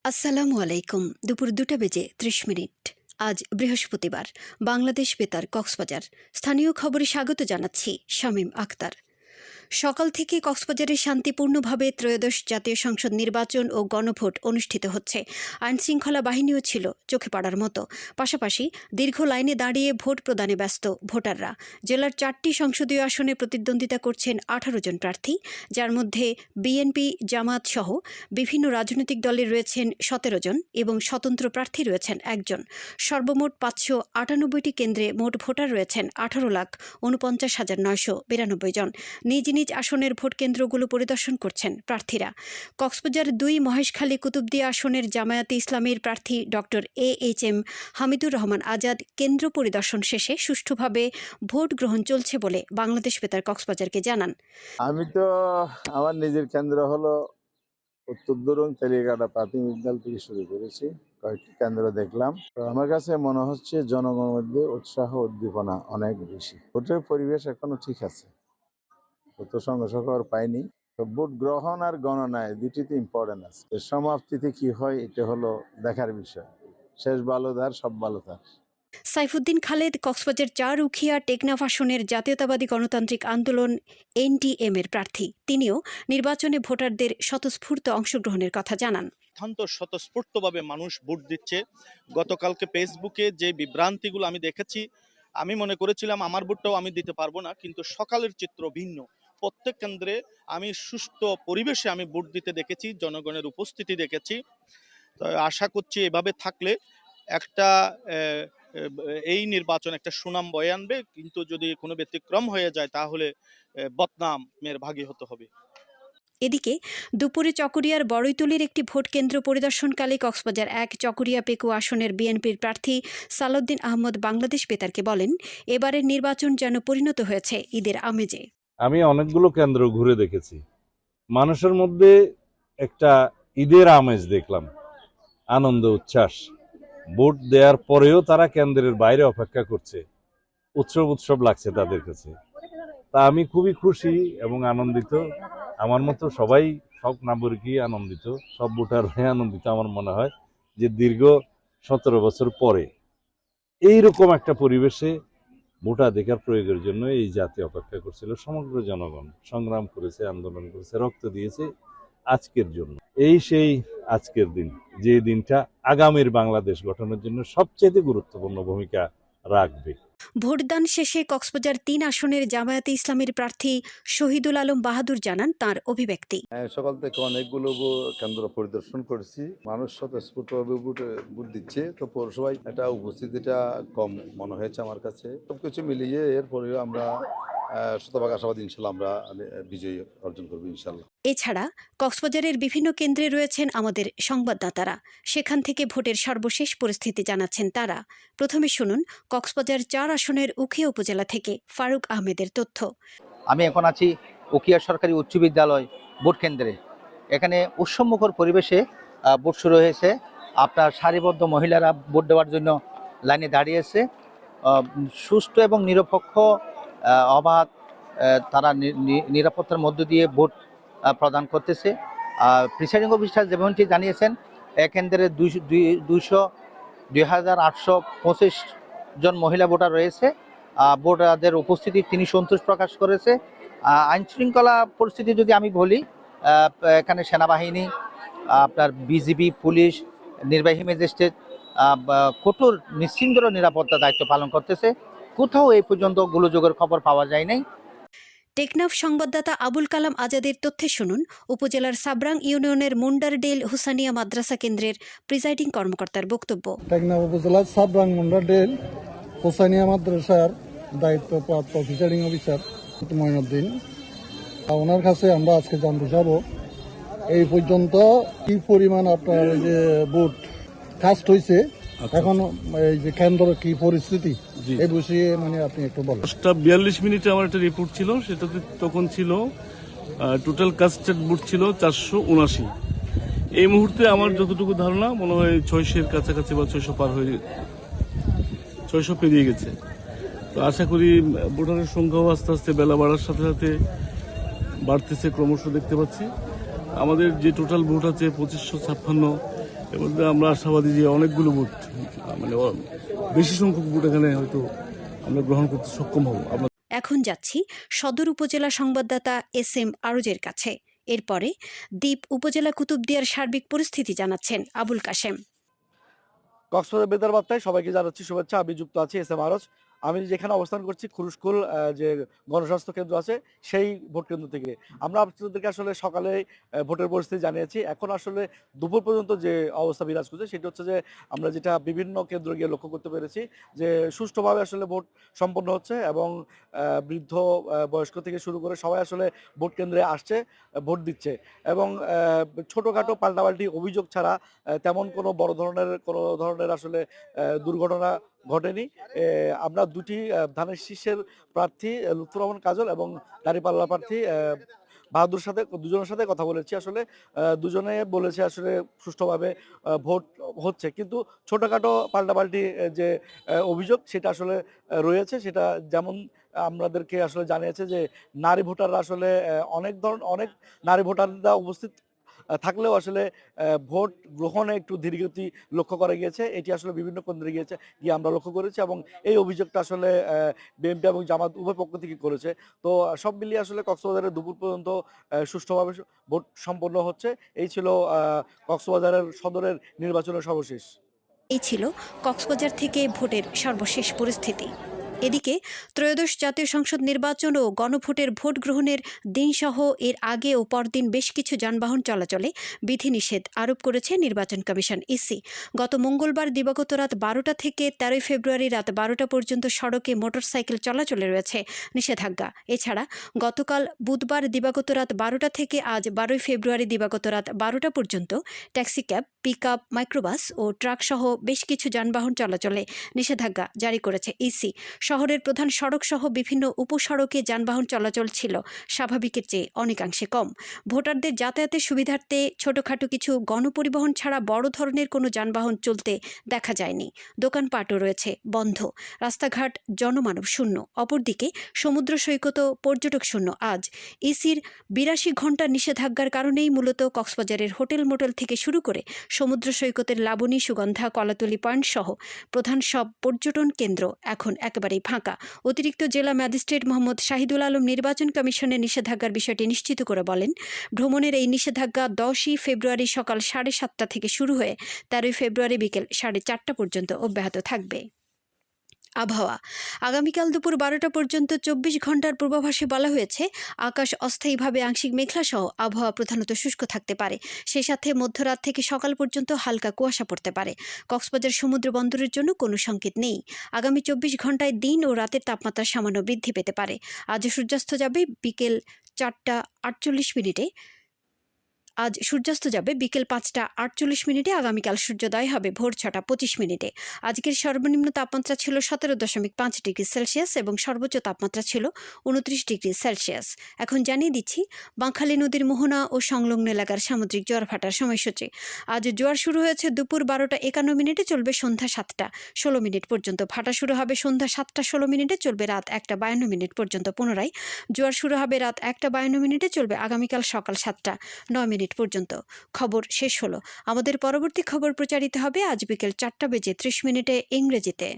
আসসালামু আলাইকুম। দুপুর ২টা বেজে ৩০ মিনিট। আজ বৃহস্পতিবার। বাংলাদেশ বেতার কক্সবাজার। স্থানীয় খবরে স্বাগত জানাচ্ছি শামীম আক্তার। সকাল থেকে কক্সবাজারে শান্তিপূর্ণভাবে ত্রয়োদশ জাতীয় সংসদ নির্বাচন ও গণভোট অনুষ্ঠিত হচ্ছে। আইনশৃঙ্খলা বাহিনীও ছিল চোখে পড়ার মতো। পাশাপাশি দীর্ঘ লাইনে দাঁড়িয়ে ভোট প্রদানে ব্যস্ত ভোটাররা। জেলার ৪টি সংসদীয় আসনে প্রতিদ্বন্দ্বিতা করছেন ১৮ জন প্রার্থী, যার মধ্যে বিএনপি, জামাত সহ বিভিন্ন রাজনৈতিক দলের রয়েছেন ১৭ জন এবং স্বতন্ত্র প্রার্থী রয়েছেন একজন। সর্বমোট ৫৯৮টি কেন্দ্রে মোট ভোটার রয়েছেন ১৮,৪৯,৯৯২ জন। নিজ নিজ আসনের ভোট কেন্দ্রগুলো পরিদর্শন করছেন প্রার্থীরা। কক্সবাজার ২ মহেশখালী কুতুবদিয়া আসনের জামায়াতে ইসলামীর প্রার্থী ডক্টর AHM হামিদুর রহমান আজাদ কেন্দ্র পরিদর্শন শেষে সুষ্ঠুভাবে ভোট গ্রহণ চলছে বলে বাংলাদেশ বেতার কক্সবাজারকে জানান। আমি তো আমার নিজের কেন্দ্র হলো উত্তর দুরং তেলিয়াঘাটা প্রাথমিক বিদ্যালয় থেকে শুরু করেছি। কয়েকটি কেন্দ্র দেখলাম। তো আমার কাছে মনে হচ্ছে জনগণের মধ্যে উৎসাহ উদ্দীপনা অনেক বেশি। ভোটের পরিবেশ এখনো ঠিক আছে, অত সংঘর্ষ খবর পাইনি। তো ভোট গ্রহণ আর গণনায় দুটিতে ইম্পর্টেন্ট আছে। এর সমাপ্তিতে কি হয় এটা হলো দেখার বিষয়। শেষ ভালো তার সব ভালো তার। সাইফুদ্দিন খালেদ কক্সবাজার ৪ উখিয়া টেকনাফ আসনের জাতীয়তাবাদী গণতান্ত্রিক আন্দোলন NTM এর প্রার্থী। তিনিও নির্বাচনে ভোটারদের স্বতঃস্ফূর্ত অংশগ্রহণের কথা জানান। অত্যন্ত স্বতঃস্ফূর্তভাবে মানুষ ভোট দিচ্ছে। গতকালকে ফেসবুকে যে বিভ্রান্তিগুলো আমি দেখেছি, আমি মনে করেছিলাম আমার ভোটটাও আমি দিতে পারবো না, কিন্তু সকালের চিত্র ভিন্ন। প্রত্যেক কেন্দ্রে আমি সুষ্ঠু পরিবেশে আমি ভোট দিতে দেখেছি, জনগণের উপস্থিতি দেখেছি। তো আশা করছি এভাবে থাকলে একটা এই নির্বাচন একটা সুনাম বয়ে আনবে, কিন্তু যদি কোনো ব্যতিক্রম হয়ে যায় তাহলে বদনামের ভাগী হতে হবে। এদিকে দুপুরে চকরিয়ার বড়ইতুলির একটি ভোট কেন্দ্র পরিদর্শনকালে কক্সবাজার ১ চকরিয়া পেকু আসনের বিএনপির প্রার্থী সালাউদ্দিন আহমদ বাংলাদেশ বেতারকে বলেন, এবারের নির্বাচন যেন পরিণত হয়েছে ঈদের আমেজে। আমি অনেকগুলো কেন্দ্র ঘুরে দেখেছি, মানুষের মধ্যে একটা ঈদের আমেজ দেখলাম, আনন্দ উচ্ছ্বাস। ভোট দেওয়ার পরেও তারা কেন্দ্রের বাইরে অপেক্ষা করছে, উৎসব লাগছে তাদের কাছে। তা আমি খুবই খুশি এবং আনন্দিত। আমার মতো সবাই, সব নাগরিকই আনন্দিত, সব ভোটাররাই আনন্দিত। আমার মনে হয় যে দীর্ঘ 17 বছর পরে এইরকম একটা পরিবেশে ভোটাধিকার প্রয়োগের জন্য এই জাতি অপেক্ষা করছিল। সমগ্র জনগণ সংগ্রাম করেছে, আন্দোলন করেছে, রক্ত দিয়েছে আজকের জন্য। এই সেই আজকের দিন, যে দিনটা আগামীর বাংলাদেশ গঠনের জন্য সবচেয়ে গুরুত্বপূর্ণ ভূমিকা রাখবে। ভোটদান শেষে কক্সবাজার ৩ আসনের জামায়াতে ইসলামীর প্রার্থী শহীদুল আলম বাহাদুর জানান তার অভিব্যক্তি। সকাল থেকে অনেকগুলো কেন্দ্র পরিদর্শন করেছি। মানুষ স্বতঃস্ফূর্তভাবে ভোট দিচ্ছে। তো পৌরসভায় এটা উপস্থিতিটা কম মনে হয়েছে আমার কাছে। সবকিছু মিলিয়ে এরপরেও আমরা শতভাগ আশাবাদী, ইনশাল্লাহ আমরা বিজয়ী অর্জন করবো ইনশাল্লাহ। এছাড়া কক্সবাজারের বিভিন্ন কেন্দ্রে রয়েছেন আমাদের সংবাদদাতারা। সেখান থেকে ভোটের সর্বশেষ পরিস্থিতি জানাচ্ছেন তারা। প্রথমে শুনুন কক্সবাজার ৪ আসনের উখিয়া উপজেলা থেকে ফারুক আহমেদের তথ্য। আমি এখন আছি উখিয়া সরকারি উচ্চ বিদ্যালয় ভোট কেন্দ্রে। এখানে উৎসবমুখর পরিবেশে ভোট শুরু হয়েছে। আপনার সারিবদ্ধ মহিলারা ভোট দেওয়ার জন্য লাইনে দাঁড়িয়েছে। সুষ্ঠু এবং নিরপেক্ষ অবাধ তারা নিরাপত্তার মধ্য দিয়ে ভোট প্রদান করতেছে। প্রিসাইডিং অফিসার যেমনটি জানিয়েছেন, এক কেন্দ্রে 2,825 জন মহিলা ভোটার রয়েছে। ভোটারদের উপস্থিতি তিনি সন্তোষ প্রকাশ করেছে। আইন শৃঙ্খলা পরিস্থিতি যদি আমি বলি, এখানে সেনাবাহিনী, আপনার বিজিবি, পুলিশ, নির্বাহী ম্যাজিস্ট্রেট কঠোর নিশ্চিন্ত নিরাপত্তা দায়িত্ব পালন করতেছে। কোথাও এই পর্যন্ত গোলযোগের খবর পাওয়া যায় নাই। টেকনাফ সংবাদদাতা আবুল কালাম আজাদের তথ্যে শুনুন উপজেলার সাবরাং ইউনিয়নের মুন্ডারডেল হুসানিয়া মাদ্রাসা কেন্দ্রের প্রিজাইডিং কর্মকর্তার বক্তব্য। টেকনাফ উপজেলার সাবরাং মুন্ডারডেল হুসানিয়া মাদ্রাসার দায়িত্বপ্রাপ্ত প্রিজাইডিং অফিসার মঈনুদ্দিন, ওনার কাছে আমরা আজকে জানতে চাবো এই পর্যন্ত কি পরিমাণ আপনার ওই যে ভোট কাস্ট হয়েছে, এখন এই যে কেন্দ্র কি পরিস্থিতি এই বিষয়ে মানে আপনি একটু বলেন। 42 মিনিটে আমার একটা রিপোর্ট ছিল, সেটাতে তখন ছিল টোটাল কাস্টেড ভোট ছিল 479। এই মুহূর্তে আমার যতটুকু ধারণা মনে হয় 600-এর কাছাকাছি বা 600 পার হয়ে 600 পেরিয়ে গেছে। তো আশা করি ভোটারের সংখ্যাও আস্তে আস্তে বেলা বাড়ার সাথে সাথে বাড়তেছে, ক্রমশ দেখতে পাচ্ছি। আমাদের যে টোটাল ভোট আছে 2556, এর মধ্যে আমরা আশাবাদী যে অনেকগুলো বুথ, মানে বেশি সংখ্যক বুথ এখানে হয়তো আমরা গ্রহণ করতে সক্ষম হব। এখন যাচ্ছি সদর উপজেলা সংবাদদাতা SM আরজের কাছে। এরপরে দ্বীপ উপজেলা কুতুবদিয়ার সার্বিক পরিস্থিতি জানাচ্ছেন আবুল কাশেম। কক্সবাজার বেতার বার্তায় সবাইকে জানাচ্ছি শুভেচ্ছা। আমি যুক্ত আছি SM আরজ। আমি যেখানে অবস্থান করছি খুরুশকুল যে গণস্বাস্থ্য কেন্দ্র আছে সেই ভোট কেন্দ্র থেকে আমরা আপনাদেরকে আসলে সকালে ভোটের পরিস্থিতি জানিয়েছি। এখন আসলে দুপুর পর্যন্ত যে অবস্থা বিরাজ করছে সেটা হচ্ছে যে আমরা যেটা বিভিন্ন কেন্দ্র গিয়ে লক্ষ্য করতে পেরেছি যে সুষ্ঠুভাবে আসলে ভোট সম্পন্ন হচ্ছে এবং বৃদ্ধ বয়স্ক থেকে শুরু করে সবাই আসলে ভোট কেন্দ্রে আসছে, ভোট দিচ্ছে এবং ছোটোখাটো পাল্টাপাল্টি অভিযোগ ছাড়া তেমন কোনো বড় ধরনের আসলে দুর্ঘটনা ঘটেনি। আমরা দুটি ধানের শীষের প্রার্থী লুৎফর রহমান কাজল এবং দাঁড়িপাল্লা প্রার্থী বাহাদুর সাথে দুজনের সাথে কথা বলেছি। আসলে দুজনে বলেছে আসলে সুষ্ঠুভাবে ভোট হচ্ছে, কিন্তু ছোটখাটো পাল্টাপাল্টি যে অভিযোগ সেটা আসলে রয়েছে। সেটা যেমন আমাদেরকে আসলে জানিয়েছে যে নারী ভোটাররা আসলে অনেক নারী ভোটাররা উপস্থিত থাকলেও আসলে ভোট গ্রহণে একটু ধীরগতি লক্ষ্য করা গিয়েছে। এটি আসলে বিভিন্ন কেন্দ্রে গিয়ে আমরা লক্ষ্য করেছি এবং এই অভিযোগটা আসলে বিএনপি এবং জামাত উভয় পক্ষ থেকে করেছে। তো সব মিলিয়ে আসলে কক্সবাজারের দুপুর পর্যন্ত সুষ্ঠুভাবে ভোট সম্পন্ন হচ্ছে। এই ছিল কক্সবাজারের সদরের নির্বাচনের সর্বশেষ। এই ছিল কক্সবাজার থেকে ভোটের সর্বশেষ পরিস্থিতি। এদিকে ত্রয়োদশ জাতীয় সংসদ নির্বাচন ও গণভোটের ভোট গ্রহণের দিনসহ এর আগে ও পরদিন বেশ কিছু যানবাহন চলাচলে বিধিনিষেধ আরোপ করেছে নির্বাচন কমিশন ইসি। গত মঙ্গলবার দিবাগত রাত 12টা থেকে 13 ফেব্রুয়ারি রাত 12টা পর্যন্ত সড়কে মোটরসাইকেল চলাচলে রয়েছে নিষেধাজ্ঞা। এছাড়া গতকাল বুধবার দিবাগত রাত 12টা থেকে আজ 12 ফেব্রুয়ারি দিবাগত রাত 12টা পর্যন্ত ট্যাক্সিক্যাব, পিকআপ, মাইক্রোবাস ও ট্রাকসহ বেশ কিছু যানবাহন চলাচলে নিষেধাজ্ঞা জারি করেছে ইসি। শহরের প্রধান সড়ক সহ বিভিন্ন উপসড়কে যানবাহন চলাচল ছিল স্বাভাবিকের চেয়ে অনেকাংশে কম। ভোটারদের যাতায়াতের সুবিধার্থে ছোটখাটো কিছু গণপরিবহন ছাড়া বড় ধরনের কোনো যানবাহন চলতে দেখা যায়নি। দোকানপাটও রয়েছে বন্ধ, রাস্তাঘাট জনমানব শূন্য। অপরদিকে সমুদ্র সৈকত পর্যটক শূন্য। আজ ইসির 82 ঘণ্টার নিষেধাজ্ঞার কারণেই মূলত কক্সবাজারের হোটেল মোটেল থেকে শুরু করে সমুদ্র সৈকতের লাবণী, সুগন্ধা, কলাতলি পয়েন্ট সহ প্রধান সব পর্যটন কেন্দ্র এখন একেবারেই ফাঁকা। অতিরিক্ত জেলা ম্যাজিস্ট্রেট মোহাম্মদ শাহিদুল আলম নির্বাচন কমিশনের নিষেধাজ্ঞার বিষয়টি নিশ্চিত করে বলেন, ভ্রমণের এই নিষেধাজ্ঞা 10ই ফেব্রুয়ারি সকাল 7:30 থেকে শুরু হয়ে 13 ফেব্রুয়ারি বিকেল 4:30 পর্যন্ত অব্যাহত থাকবে। আবহাওয়া আগামীকাল দুপুর 12টা পর্যন্ত 24 ঘণ্টার পূর্বাভাসে বলা হয়েছে আকাশ অস্থায়ীভাবে আংশিক মেঘলা সহ আবহাওয়া প্রধানত শুষ্ক থাকতে পারে। সেই সাথে মধ্যরাত থেকে সকাল পর্যন্ত হালকা কুয়াশা পড়তে পারে। কক্সবাজার সমুদ্র বন্দরের জন্য কোনো সংকেত নেই। আগামী 24 ঘণ্টায় দিন ও রাতের তাপমাত্রা সামান্য বৃদ্ধি পেতে পারে। আজ সূর্যাস্ত যাবে বিকেল 4:48। আজ সূর্যাস্ত যাবে বিকেল 5:48। আগামীকাল সূর্যোদয় হবে ভোর 6:25। আজকের সর্বনিম্ন তাপমাত্রা ছিল 17.5 ডিগ্রি সেলসিয়াস এবং সর্বোচ্চ তাপমাত্রা ছিল 29 ডিগ্রি সেলসিয়াস। এখন জানিয়ে দিচ্ছি বাঁকখালী নদীর মোহনা ও সংলগ্ন এলাকার সামুদ্রিক জোয়ার ভাটার সময়সূচি। আজ জোয়ার শুরু হয়েছে দুপুর 12:51, চলবে সন্ধ্যা 7:16 পর্যন্ত। ভাটা শুরু হবে সন্ধ্যা 7:16, চলবে রাত 1:52 পর্যন্ত। পুনরায় জোয়ার শুরু হবে রাত 1:52, চলবে আগামীকাল সকাল 7:09 পর্যন্ত। খবর শেষ হলো। আমাদের পরবর্তী খবর প্রচারিত হবে আজ বিকেল 4:30 ইংরেজিতে।